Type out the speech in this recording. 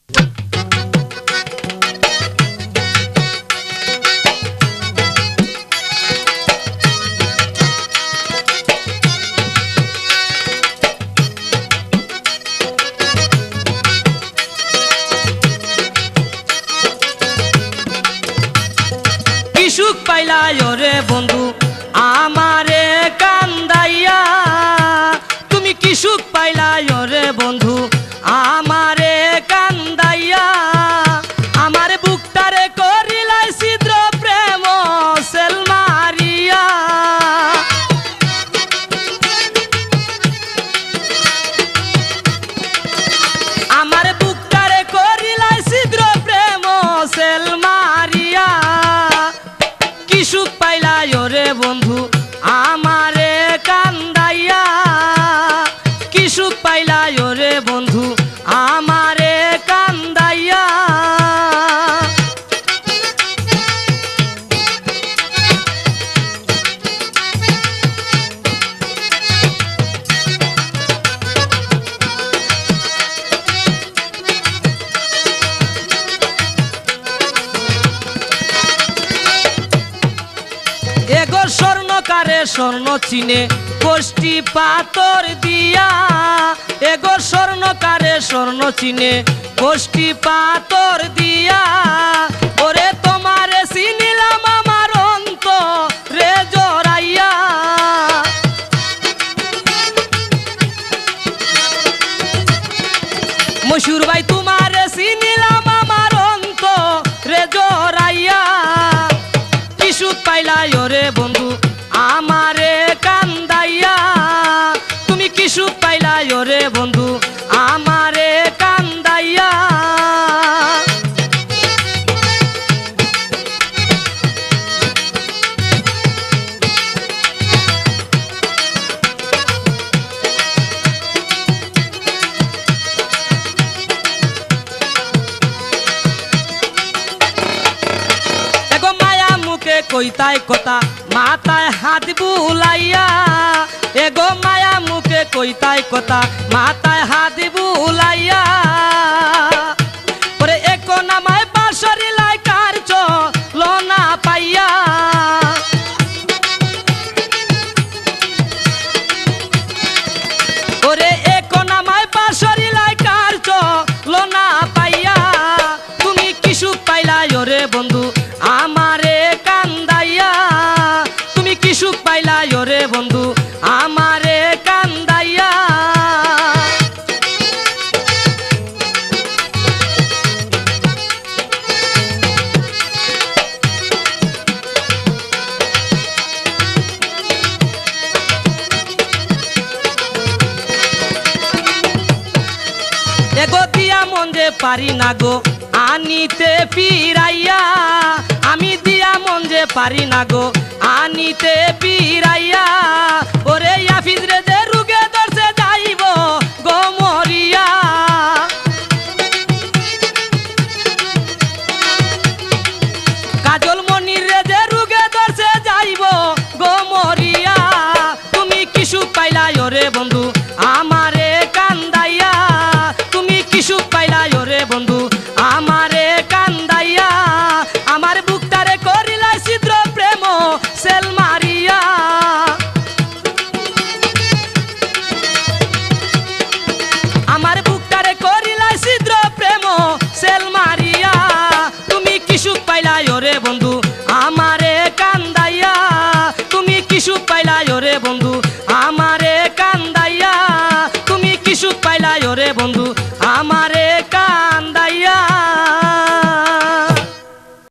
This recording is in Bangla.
সুখ পাইলা রে বন্ধু আমারে কান্দাইয়া, তুমি কি সুখ পাইলা রে বন্ধু আমারে কান্দাইয়া, আমার বুকটারে করিলাই ছিদ্র প্রেম সেল মারিয়া, আমার বুকটারে করিলাই ছিদ্র প্রেম সেল মারিয়া, সুখ পাইলা রে বন্ধু আমারে কান্দাইয়া, কি সুখ পাইলা রে বন্ধু আমারে কান্দাইয়া। এগো স্বর্ণকারে স্বর্ণ চিনে কোষ্টি পাথর দিয়া, এগো স্বর্ণকারে স্বর্ণ চিনে কোষ্টি পাথর দিয়া, ওরে তোমারে চিনিলাম আমার অন্তরে জড়াইয়া, মশুর ভাই তোমারে চিনিলাম আমার অন্তরে জড়াইয়া, কি সুখ পাইলা রে বন্ধু আমারে কান্দাইয়া, তুমি কি সুখ পাইলা রে বন্ধু আমারে কান্দাইয়া। কইতাই কথা মাথায় হাত বুলাইয়া, এগো মায়া মুখে কইতাই কথা মাথায় হাত বুলাইয়া, ওরে একো নামায় পাশরি লাই কার চলো না পাইয়া, ওরে একো নামায় পাশরি লাই কার চলো না পাইয়া, তুমি কি সুখ পাইলা রে বন্ধু আমারে কান্দাইয়া, তুমি কি সুখ পাইলা রে বন্ধু আমারে কান্দাইয়া। এগো দিয়া মন যে পারি না গো আনিতে ফিরাইয়া, আমি দিয়া মন যে পারি না গো আনিতে ফিরাইয়া, ওরে হাফিজ রে যে রুগে ধরছে যাইব গো মরিয়া, কাজল মনির রে যে রুগে ধরছে যাইব গো মরিয়া, তুমি কি সুখ পাইলা রে বন্ধু আমারে কান্দাইয়া, তুমি কি সুখ পাইলা রে বন্ধু আমারে কান্দাইয়া, আমার বুকটারে করিলাই ছিদ্র প্রেম সেল মারিয়া, আমার বুকটারে করিলাই ছিদ্র প্রেম সেল মারিয়া, তুমি কি সুখ পাইলা রে বন্ধু